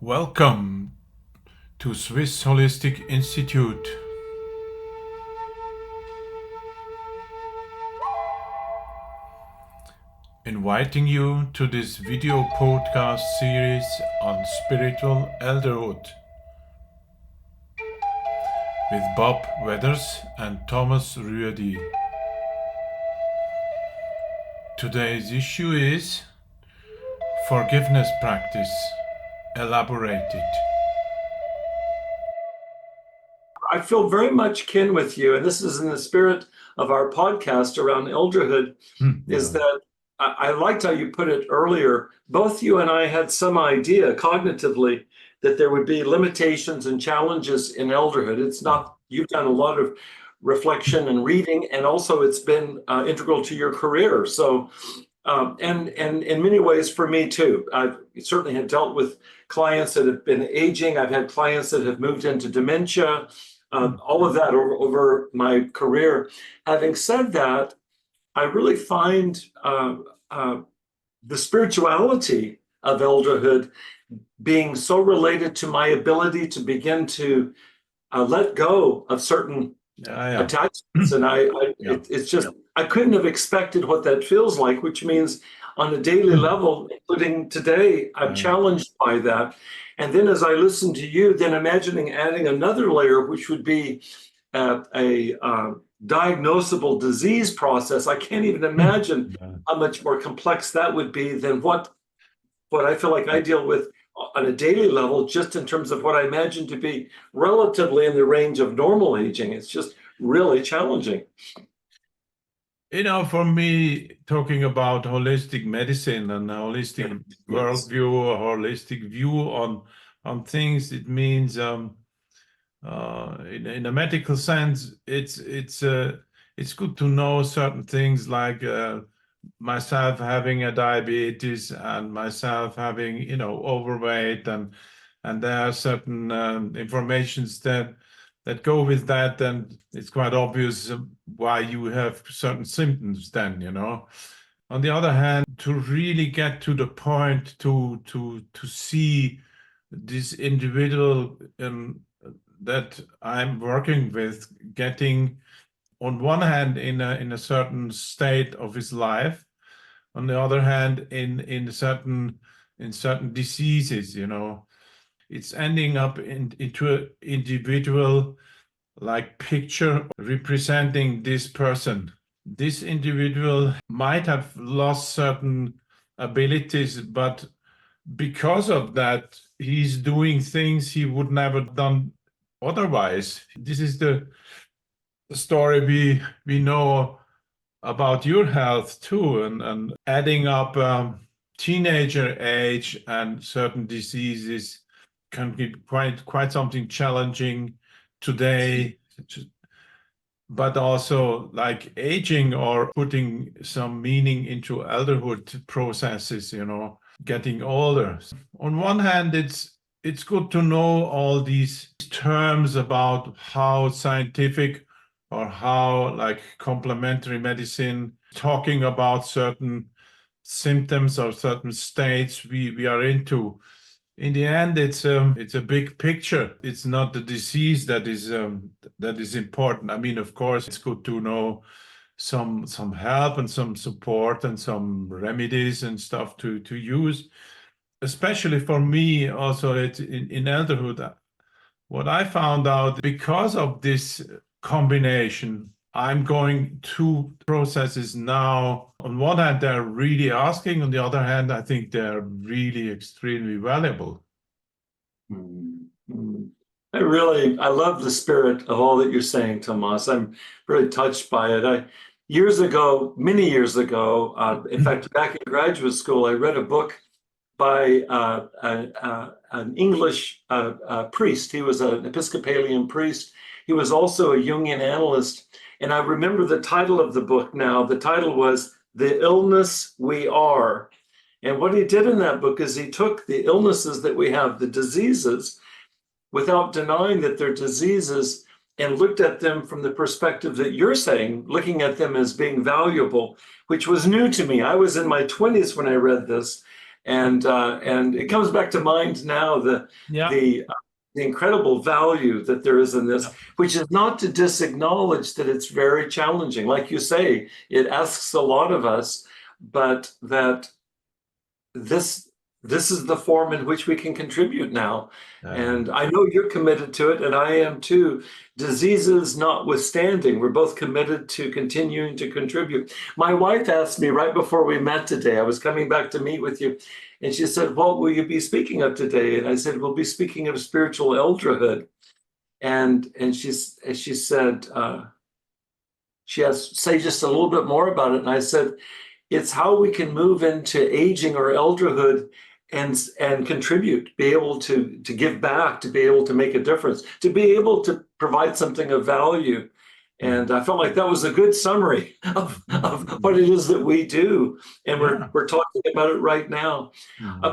Welcome to Swiss Holistic Institute. Inviting you to this video podcast series on spiritual elderhood with Bob Weathers and Thomas Rüedi. Today's issue is forgiveness practice. Elaborated. I feel very much kin with you, and this is in the spirit of our podcast around elderhood, is that I liked how you put it earlier. Both you and I had some idea cognitively that there would be limitations and challenges in elderhood. It's not, you've done a lot of reflection and reading, and also it's been integral to your career. So, and in many ways for me too. I certainly have dealt with clients that have been aging. I've had clients that have moved into dementia. All of that over my career. Having said that, I really find the spirituality of elderhood being so related to my ability to begin to let go of certain attachments. And it's just, I couldn't have expected what that feels like, which means on a daily level, including today, I'm challenged by that. And then as I listen to you, then imagining adding another layer, which would be a diagnosable disease process. I can't even imagine how much more complex that would be than what I feel like I deal with on a daily level, just in terms of what I imagine to be relatively in the range of normal aging. It's just really challenging. You know, for me, talking about holistic medicine and holistic worldview or holistic view on things, it means in a medical sense, it's good to know certain things like myself having a diabetes and myself having overweight, and there are certain informations that go with that, and it's quite obvious why you have certain symptoms then, On the other hand, to really get to the point to see this individual that I'm working with getting, on one hand, in a certain state of his life, on the other hand, in certain diseases, it's ending up into an individual like picture representing this person. This individual might have lost certain abilities, but because of that, he's doing things he would never done otherwise. This is the story we know about your health too, and adding up teenager age and certain diseases can be quite something challenging today, but also like aging or putting some meaning into elderhood processes, getting older. On one hand, it's good to know all these terms about how scientific or how like complementary medicine talking about certain symptoms or certain states we are into. In the end, it's a big picture. It's not the disease that is important. I mean, of course, it's good to know some help and some support and some remedies and stuff to use. Especially for me, also in elderhood, what I found out, because of this combination, I'm going two processes now. On one hand, they're really asking. On the other hand, I think they're really extremely valuable. I love the spirit of all that you're saying, Tomas. I'm really touched by it. Many years ago, in fact, back in graduate school, I read a book by an English priest. He was an Episcopalian priest. He was also a Jungian analyst. And I remember the title of the book now. The title was The Illness We Are. And what he did in that book is he took the illnesses that we have, the diseases, without denying that they're diseases, and looked at them from the perspective that you're saying, looking at them as being valuable, which was new to me. I was in my 20s when I read this. And it comes back to mind now the incredible value that there is in this, which is not to disacknowledge that it's very challenging. Like you say, it asks a lot of us, but that this is the form in which we can contribute now. And I know you're committed to it, and I am too. Diseases notwithstanding, we're both committed to continuing to contribute. My wife asked me right before we met today, I was coming back to meet with you, and she said, "What will you be speaking of today?" And I said, "We'll be speaking of spiritual elderhood." And she said, she asked, "Say just a little bit more about it." And I said, "It's how we can move into aging or elderhood and contribute, be able to give back, to be able to make a difference, to be able to provide something of value." And I felt like that was a good summary of what it is that we do. And we're talking about it right now.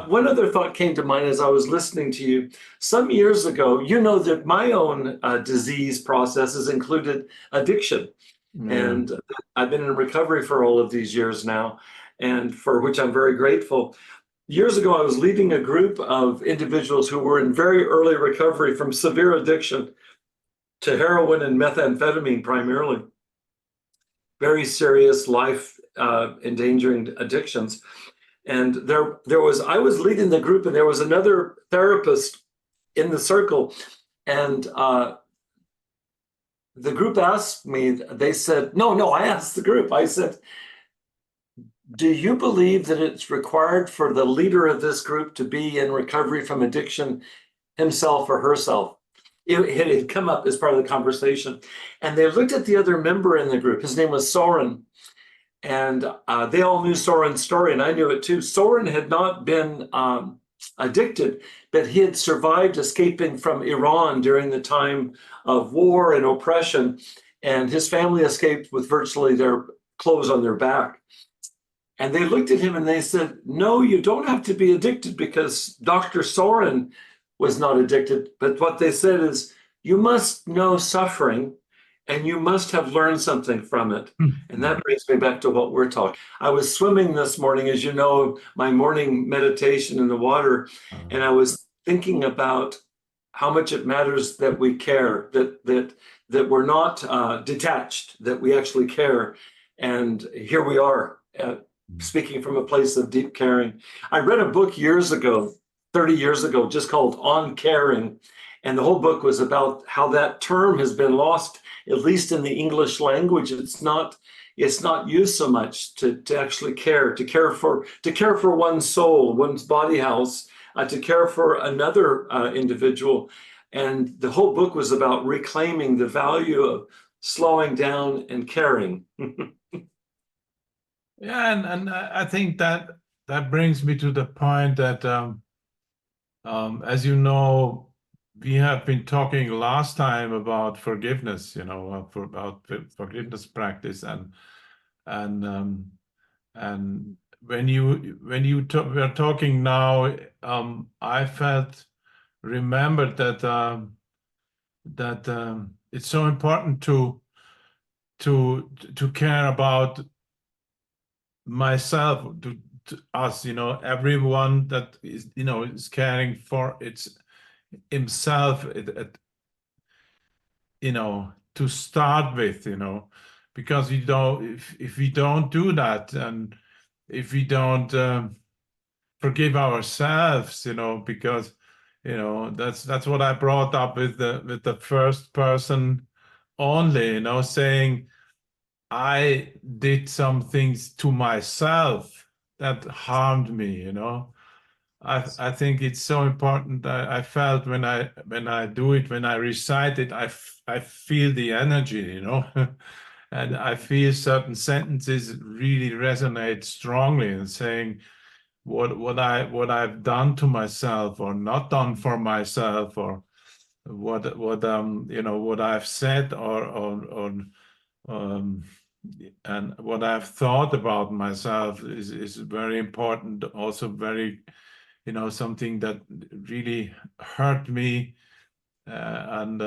One other thought came to mind as I was listening to you. Some years ago, you know that my own disease process has included addiction. And I've been in recovery for all of these years now, and for which I'm very grateful. Years ago, I was leading a group of individuals who were in very early recovery from severe addiction to heroin and methamphetamine primarily. Very serious life endangering addictions. And I was leading the group, and there was another therapist in the circle. And the group asked me, they said, no, I asked the group, I said, "Do you believe that it's required for the leader of this group to be in recovery from addiction himself or herself?" It had come up as part of the conversation. And they looked at the other member in the group. His name was Soren. And they all knew Soren's story, and I knew it too. Soren had not been addicted, but he had survived escaping from Iran during the time of war and oppression. And his family escaped with virtually their clothes on their back. And they looked at him and they said, "No, you don't have to be addicted because Dr. Soren was not addicted." But what they said is, "You must know suffering and you must have learned something from it." And that brings me back to what we're talking. I was swimming this morning, as you know, my morning meditation in the water, and I was thinking about how much it matters that we care, that we're not detached, that we actually care. And here we are, speaking from a place of deep caring. I read a book years ago, 30 years ago, just called On Caring. And the whole book was about how that term has been lost, at least in the English language. It's not used so much to actually care, to care for one's soul, one's body house, to care for another individual. And the whole book was about reclaiming the value of slowing down and caring. And I think that brings me to the point that, as you know, we have been talking last time about forgiveness, about forgiveness practice, and when you were talking now, I remembered that it's so important to care about myself, to us, everyone that is caring for himself, to start with, because if we don't do that, and if we don't forgive ourselves, because that's what I brought up with the first person only, saying I did some things to myself that harmed me, I think it's so important. I felt when I do it, when I recite it, I feel the energy, and I feel certain sentences really resonate strongly in saying what I've done to myself or not done for myself, or what I've said or and what I've thought about myself is very important. Also very, something that really hurt me, and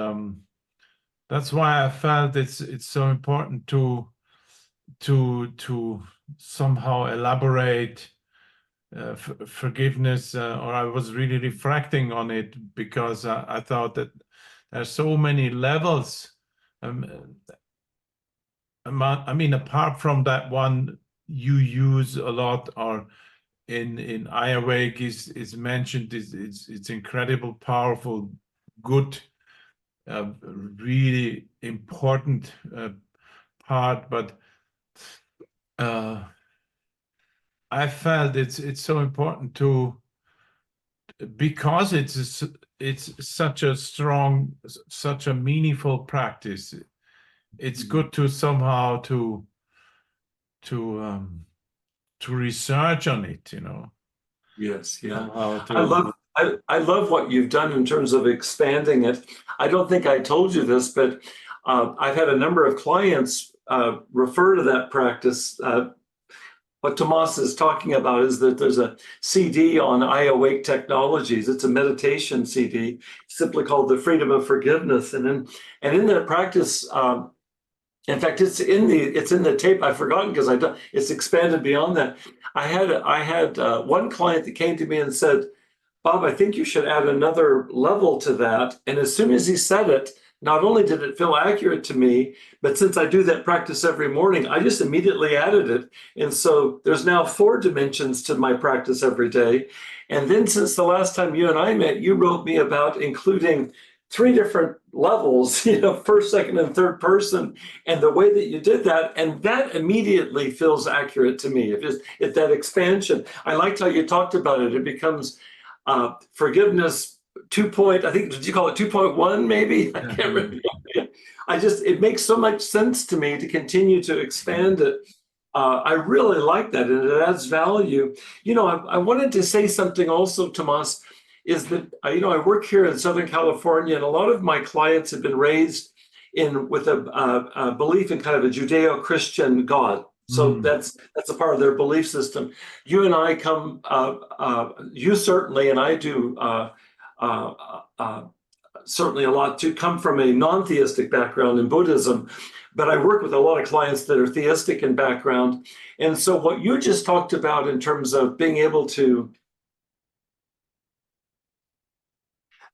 that's why I felt it's so important to somehow elaborate forgiveness, or I was really reflecting on it, because I thought that there's so many levels. I mean, apart from that one you use a lot, or in I Awake is mentioned, it's incredible, powerful, good, really important part. But I felt it's so important to, because it's such a strong, such a meaningful practice. It's good to somehow to research on it, Yes, yeah. Somehow I love I love what you've done in terms of expanding it. I don't think I told you this, but I've had a number of clients refer to that practice. What Tomas is talking about is that there's a CD on I Awake Technologies. It's a meditation CD, simply called The Freedom of Forgiveness. And in that practice, in fact, it's in the tape. I've forgotten because it's expanded beyond that. I had one client that came to me and said, "Bob, I think you should add another level to that." And as soon as he said it, not only did it feel accurate to me, but since I do that practice every morning, I just immediately added it. And so there's now 4 dimensions to my practice every day. And then since the last time you and I met, you wrote me about including 3 different levels, first, second, and third person, and the way that you did that, and that immediately feels accurate to me. If that expansion, I liked how you talked about it. It becomes forgiveness 2. I think, did you call it 2.1? Maybe I can't remember. It makes so much sense to me to continue to expand it. I really like that, and it adds value. I wanted to say something also, Tomas, is that I work here in Southern California, and a lot of my clients have been raised with a belief in kind of a Judeo-Christian God. So that's a part of their belief system. You and I come, you certainly, and I do certainly a lot, to come from a non-theistic background in Buddhism, but I work with a lot of clients that are theistic in background. And so what you just talked about in terms of being able to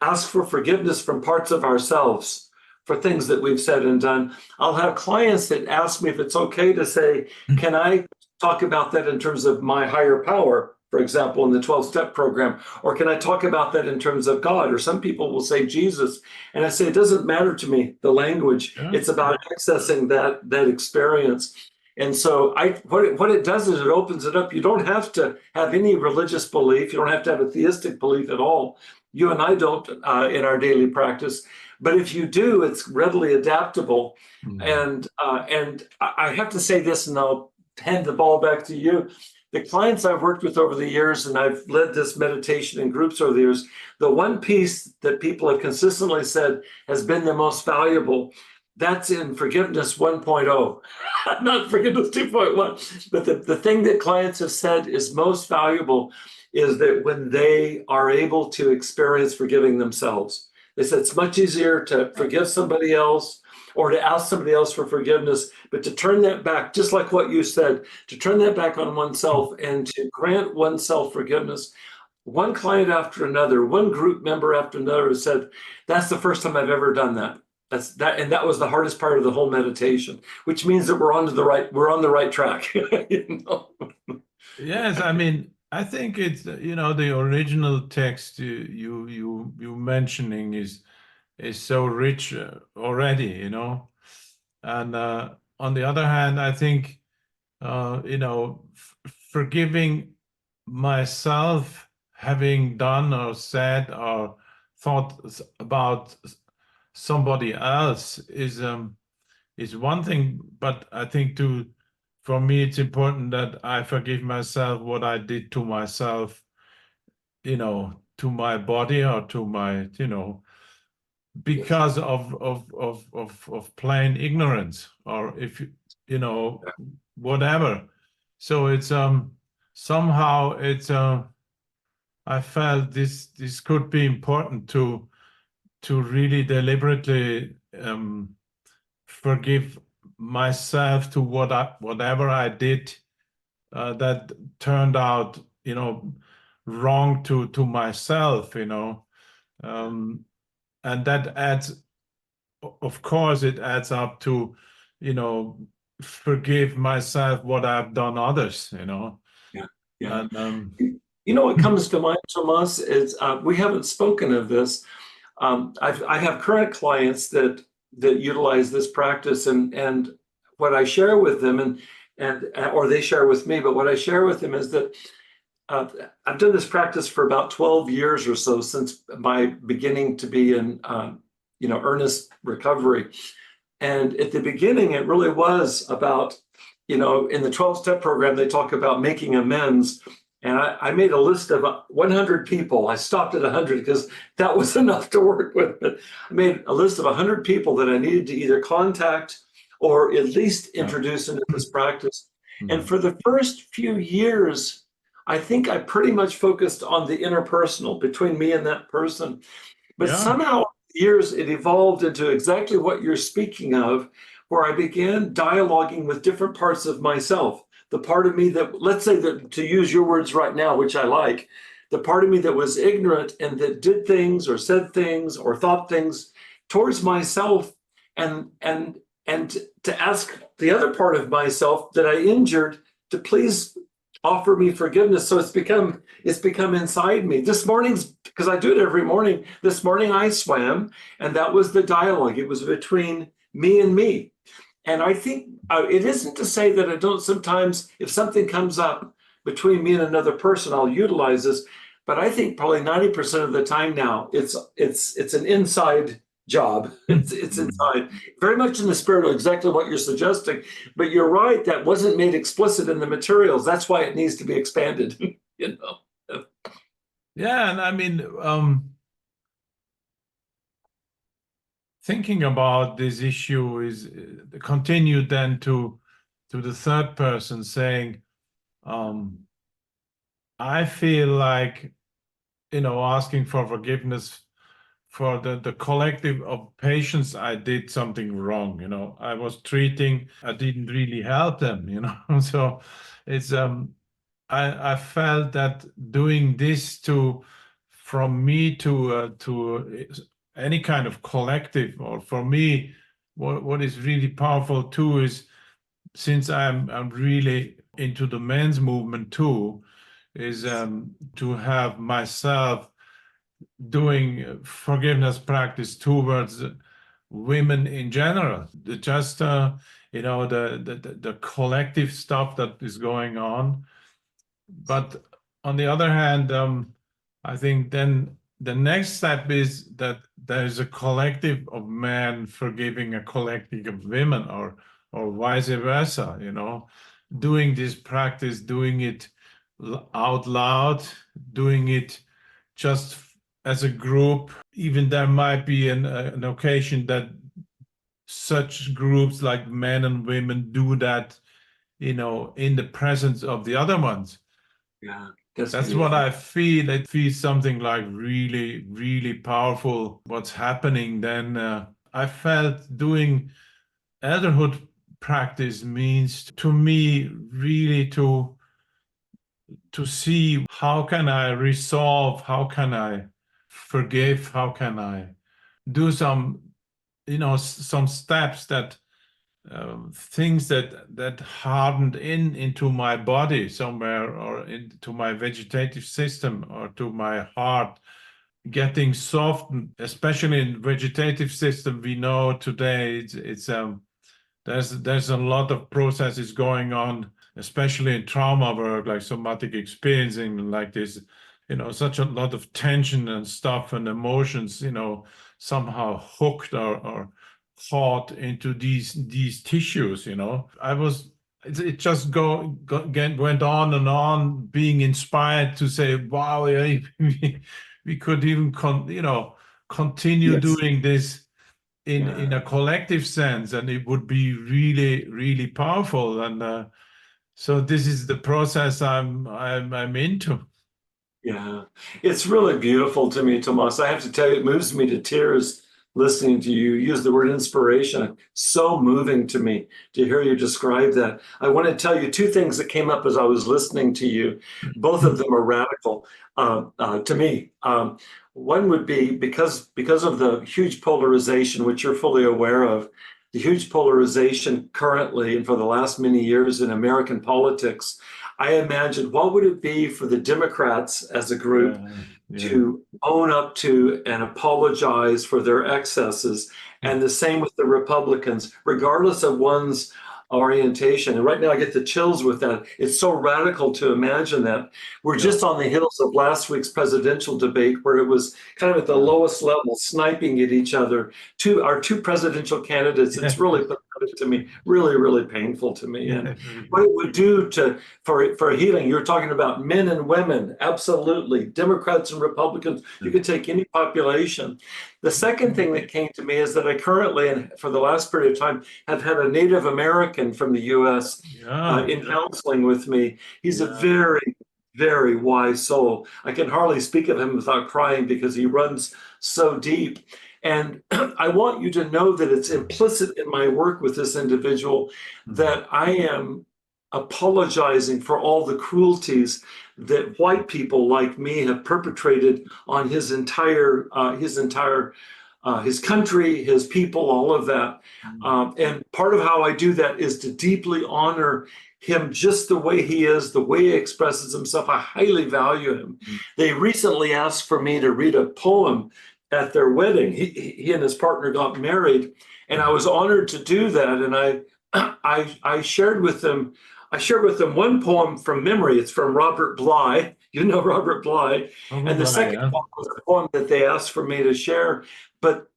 ask for forgiveness from parts of ourselves for things that we've said and done. I'll have clients that ask me if it's okay to say, can I talk about that in terms of my higher power, for example, in the 12-step program, or can I talk about that in terms of God? Or some people will say Jesus. And I say, it doesn't matter to me, the language. Yeah. It's about accessing that experience. And so what it does is it opens it up. You don't have to have any religious belief. You don't have to have a theistic belief at all. You and I don't in our daily practice. But if you do, it's readily adaptable. And I have to say this, and I'll hand the ball back to you. The clients I've worked with over the years, and I've led this meditation in groups over the years, the one piece that people have consistently said has been the most valuable, that's in Forgiveness 1.0, not Forgiveness 2.1. But the thing that clients have said is most valuable is that when they are able to experience forgiving themselves. They said it's much easier to forgive somebody else or to ask somebody else for forgiveness, but to turn that back, just like what you said, to turn that back on oneself and to grant oneself forgiveness. One client after another, one group member after another said, that's the first time I've ever done that. And that was the hardest part of the whole meditation, which means that we're on the right track. Yes, I mean, I think it's, the original text you mentioning is so rich already, and on the other hand, I think forgiving myself, having done or said or thought about somebody else is one thing, but I think for me it's important that I forgive myself what I did to myself, to my body or to my, because of plain ignorance, or if whatever. So it's somehow it's I felt this could be important to really deliberately forgive myself to whatever I did that turned out wrong to myself, and that adds, of course, it adds up to, forgive myself what I've done others, Yeah. Yeah. And What comes to mind, Tomas, is we haven't spoken of this. I have current clients that utilize this practice, and what I share with them, and or they share with me, but what I share with them is that I've done this practice for about 12 years or so, since my beginning to be in earnest recovery. And at the beginning, it really was about, in the 12-step program, they talk about making amends. And I made a list of 100 people. I stopped at 100 because that was enough to work with. But I made a list of 100 people that I needed to either contact or at least introduce into this practice. And for the first few years, I think I pretty much focused on the interpersonal between me and that person. But somehow, years, it evolved into exactly what you're speaking of, where I began dialoguing with different parts of myself. The part of me that, let's say that, to use your words right now, which I like, the part of me that was ignorant and that did things or said things or thought things towards myself, and to ask the other part of myself that I injured to please offer me forgiveness. So it's become inside me. This morning's, because I do it every morning, this morning I swam, and that was the dialogue. It was between me and me. And I think it isn't to say that I don't sometimes, if something comes up between me and another person, I'll utilize this. But I think probably 90% of the time now, it's an inside job. It's inside, very much in the spirit of exactly what you're suggesting. But you're right, that wasn't made explicit in the materials. That's why it needs to be expanded. Yeah, and I mean, thinking about this issue is continued then to the third person, saying, I feel like, asking for forgiveness for the collective of patients. I did something wrong, I was treating, I didn't really help them, so it's I felt that doing this from me to any kind of collective, or for me, what is really powerful too is, since I'm really into the men's movement too, is to have myself doing forgiveness practice towards women in general. Just the collective stuff that is going on. But on the other hand, I think then the next step is that there is a collective of men forgiving a collective of women, or vice versa, doing this practice, doing it out loud, doing it just as a group. Even there might be an occasion that such groups like men and women do that, in the presence of the other ones. Yeah, that's what I feel. It feels something like really, really powerful what's happening then. I felt doing elderhood practice means to me really to see how can I resolve, how can I forgive, how can I do some steps that things that hardened into my body somewhere, or into my vegetative system, or to my heart, getting softened, especially in vegetative system. We know today it's there's a lot of processes going on, especially in trauma work, like somatic experiencing, like this, such a lot of tension and stuff and emotions, somehow hooked or caught into these tissues. It just went on and on, being inspired to say, wow, yeah, we could even continue doing this in a collective sense, and it would be really, really powerful. And so this is the process I'm into. Yeah, it's really beautiful to me, Tomas. I have to tell you, it moves me to tears listening to you use the word inspiration. So moving to me to hear you describe that. I want to tell you two things that came up as I was listening to you. Both of them are radical to me. One would be because of the huge polarization, which you're fully aware of, the huge polarization currently and for the last many years in American politics. I imagine what would it be for the Democrats as a group to own up to and apologize for their excesses, and the same with the Republicans, regardless of one's orientation. And right now I get the chills with that. It's so radical to imagine that. We're just on the heels of last week's presidential debate where it was kind of at the lowest level, sniping at each other. Our two presidential candidates, it's really pathetic to me, really, really painful to me. And what it would do for healing, you're talking about men and women, absolutely, Democrats and Republicans, you could take any population. The second thing that came to me is that I currently, and for the last period of time, have had a Native American from the U.S. In counseling with me. He's a very, very wise soul. I can hardly speak of him without crying because he runs so deep. And I want you to know that it's implicit in my work with this individual that I am apologizing for all the cruelties that white people like me have perpetrated on his country, his people, all of that. And part of how I do that is to deeply honor him just the way he is, the way he expresses himself. I highly value him. They recently asked for me to read a poem at their wedding. He and his partner got married, and I was honored to do that. And I shared with them one poem from memory. It's from Robert Bly. You know Robert Bly. And the second poem was a poem that they asked for me to share. But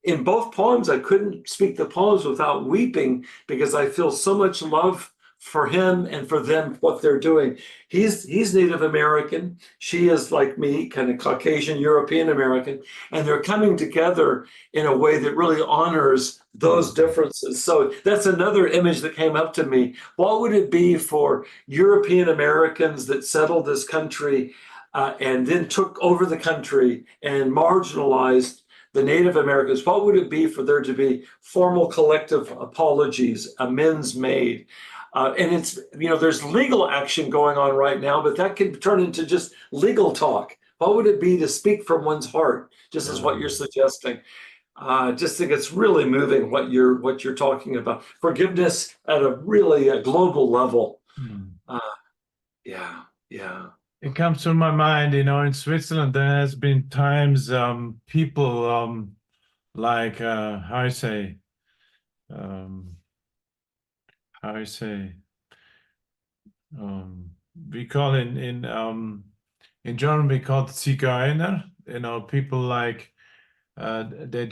in both poems, I couldn't speak the poems without weeping because I feel so much love for him and for them, what they're doing. He's Native American. She is like me, kind of Caucasian, European American. And they're coming together in a way that really honors those differences. So that's another image that came up to me. What would it be for European Americans that settled this country and then took over the country and marginalized the Native Americans? What would it be for there to be formal collective apologies, amends made? And it's, there's legal action going on right now, but that can turn into just legal talk. What would it be to speak from one's heart, just as what you're suggesting? Just think it's really moving what you're talking about. Forgiveness at a really global level. Yeah. It comes to my mind, in Switzerland, there has been times people like we call in German we call it Zigeuner. People like they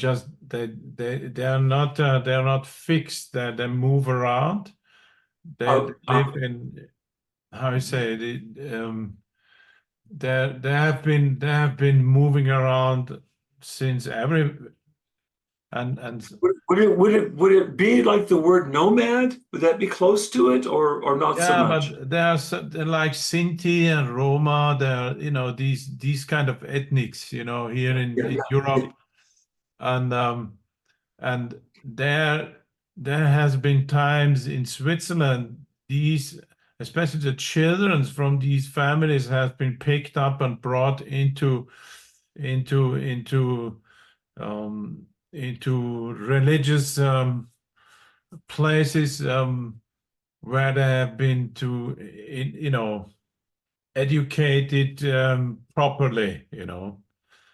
are not fixed. They move around. They live in they have been moving around since and would it be like the word nomad? Would that be close to it, or not so much? But they're like Sinti and Roma. They're these kind of ethnics here in Europe, and there has been times in Switzerland especially the children from these families have been picked up and brought into religious places where they have been educated properly.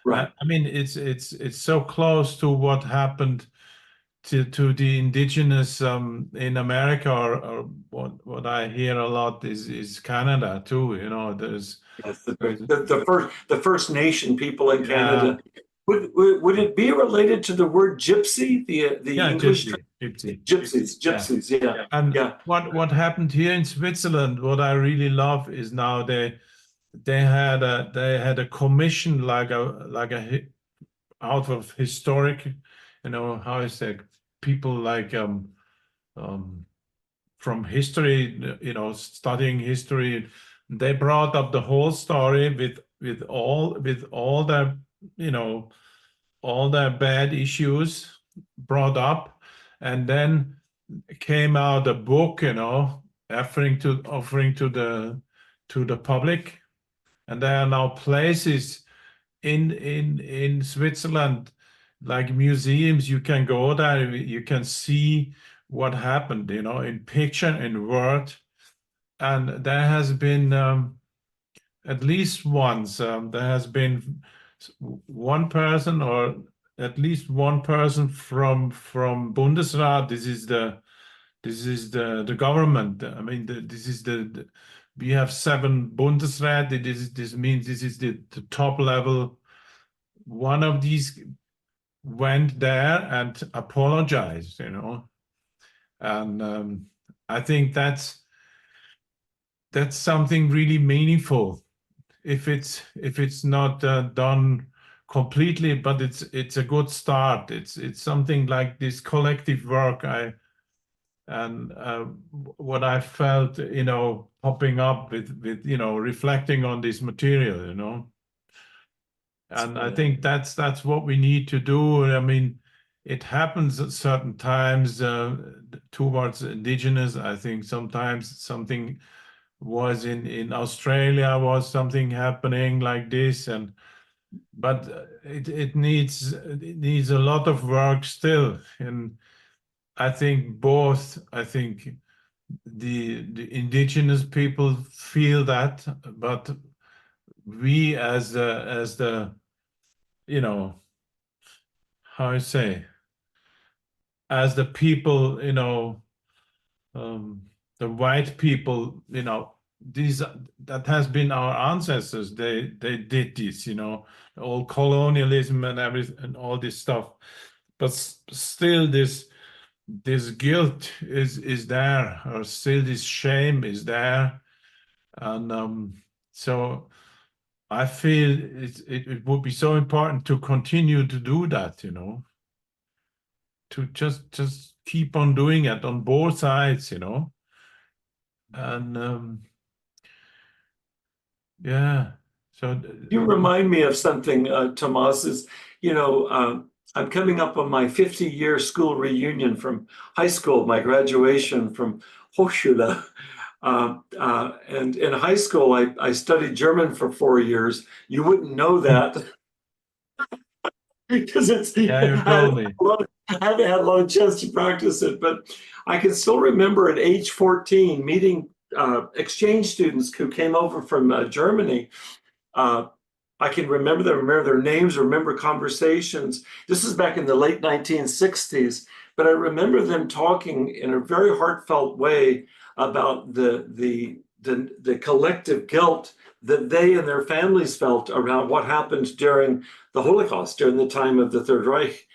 Right. I mean, it's so close to what happened to the indigenous in America, or what I hear a lot is Canada too. There's the First Nation people in Canada. Would it be related to the word gypsy? The English gypsies. Yeah. And what happened here in Switzerland? What I really love is now they had a commission like a out of historic, how I say, people like from history, studying history. They brought up the whole story with all the all the bad issues brought up, and then came out a book, offering to the public, and there are now places in Switzerland, like museums. You can go there, you can see what happened, in picture, in word, and there has been at least once there has been one person, or at least one person from Bundesrat. This is the government. I mean, this is we have 7 Bundesrat. This means this is the top level. One of these went there and apologized, and I think that's something really meaningful. If it's not done completely, but it's a good start. It's something like this collective work. What I felt, popping up with reflecting on this material, and I think that's what we need to do. I mean, it happens at certain times towards indigenous. I think sometimes something was in Australia, was something happening like this, but it needs a lot of work still. And I think the indigenous people feel that, but we as the how I say, as the people, the white people, that has been our ancestors. They did this, all colonialism and everything and all this stuff. But still, this guilt is there, or still this shame is there, and so I feel it would be so important to continue to do that, to just keep on doing it on both sides, and yeah. So you remind me of something, Tomas. I'm coming up on my 50-year school reunion from high school, my graduation from Hochschule. And in high school, I studied German for 4 years. You wouldn't know that because you told me. I haven't had a lot of chance to practice it, but I can still remember at age 14 meeting exchange students who came over from Germany. I can remember their names, remember conversations. This is back in the late 1960s, but I remember them talking in a very heartfelt way about the collective guilt that they and their families felt around what happened during the Holocaust, during the time of the Third Reich.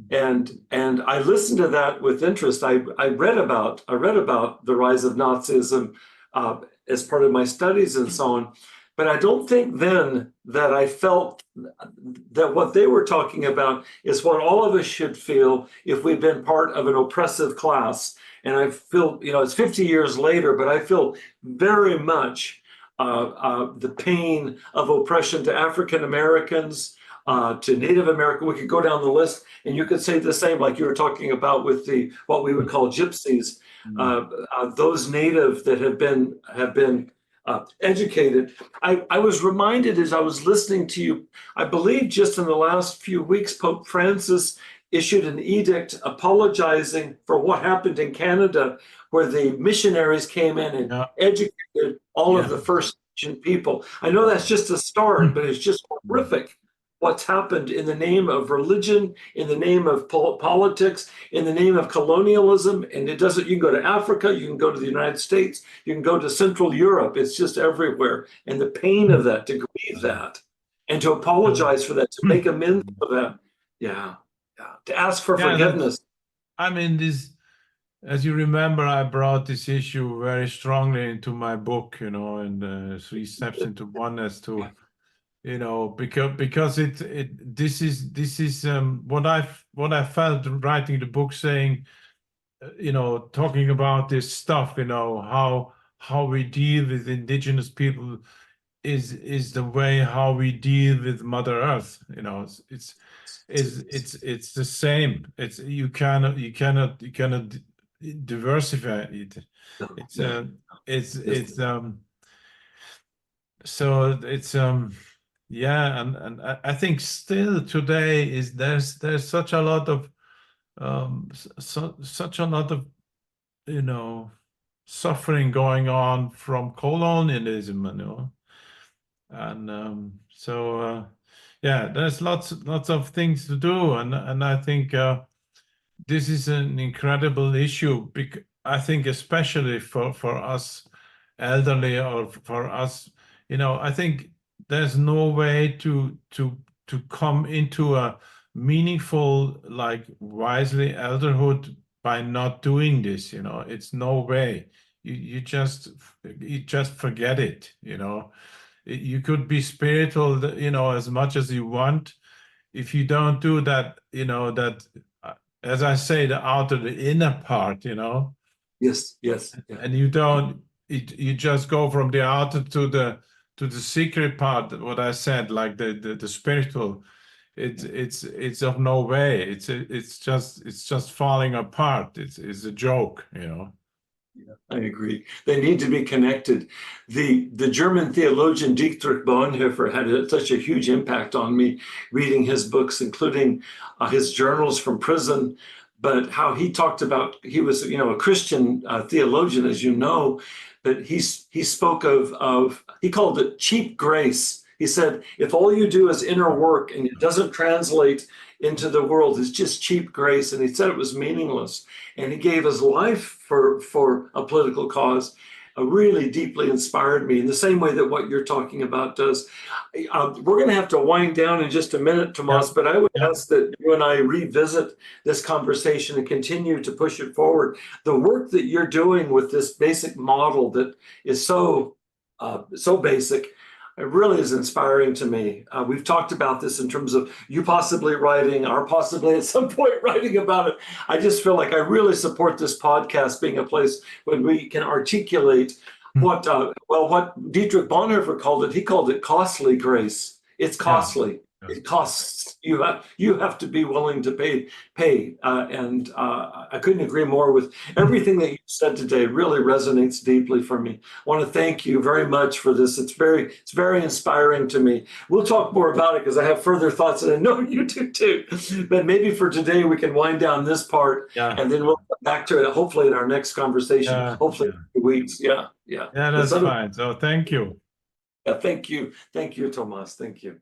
And I listened to that with interest. I read about the rise of Nazism as part of my studies and so on. But I don't think then that I felt that what they were talking about is what all of us should feel if we've been part of an oppressive class. And I feel, it's 50 years later, but I feel very much the pain of oppression to African Americans, to Native American. We could go down the list, and you could say the same, like you were talking about with what we would call gypsies, those Native that have been educated. I was reminded as I was listening to you, I believe just in the last few weeks, Pope Francis issued an edict apologizing for what happened in Canada, where the missionaries came in and educated all of the First Nation people. I know that's just a start, but it's just horrific what's happened in the name of religion, in the name of politics, in the name of colonialism. And it doesn't, you can go to Africa, you can go to the United States, you can go to Central Europe. It's just everywhere. And the pain of that, to grieve that, and to apologize for that, to make amends for that. Yeah. To ask for forgiveness. I mean, as you remember, I brought this issue very strongly into my book, and 3 Steps into Oneness, to because this is what I felt writing the book, saying, talking about this stuff, how we deal with indigenous people is the way how we deal with Mother Earth. You know, it's the same. You cannot diversify it. So it's yeah, and I think still today there's such a lot of such a lot of, you know, suffering going on from colonialism, you know, and so yeah, there's lots of things to do, and I think this is an incredible issue. I think especially for us elderly, or for us, you know, I think there's no way to come into a meaningful, like, wisely elderhood by not doing this. You know, it's no way. You just forget it. You know, you could be spiritual, you know, as much as you want. If you don't do that, you know, that, as I say, the outer, the inner part, you know. Yes. Yeah. And you don't, you just go from the outer to the secret part, what I said, like the spiritual. It's of no way. It's just falling apart. It's a joke, you know. Yeah, I agree. They need to be connected. The German theologian Dietrich Bonhoeffer had such a huge impact on me, reading his books, including his journals from prison. But how he talked about, he was, you know, a Christian theologian, as you know, but he spoke of he called it cheap grace. He said, if all you do is inner work and it doesn't translate into the world, it's just cheap grace. And he said it was meaningless. And he gave his life for a political cause. Really deeply inspired me in the same way that what you're talking about does. We're going to have to wind down in just a minute, Tomas, but I would ask that you and I revisit this conversation and continue to push it forward. The work that you're doing with this basic model that is so basic, it really is inspiring to me. We've talked about this in terms of you possibly writing, or possibly at some point writing about it. I just feel like I really support this podcast being a place where we can articulate what Dietrich Bonhoeffer called it. He called it costly grace. It's costly. Yeah. It costs. You have to be willing to pay. And I couldn't agree more with everything that you said today. Really resonates deeply for me. I want to thank you very much for this. It's very inspiring to me. We'll talk more about it because I have further thoughts, and I know you do too. But maybe for today we can wind down this part, and then we'll come back to it hopefully in our next conversation. Hopefully in 2 weeks. Yeah, that's fine. So thank you. Yeah, thank you, Tomas. Thank you.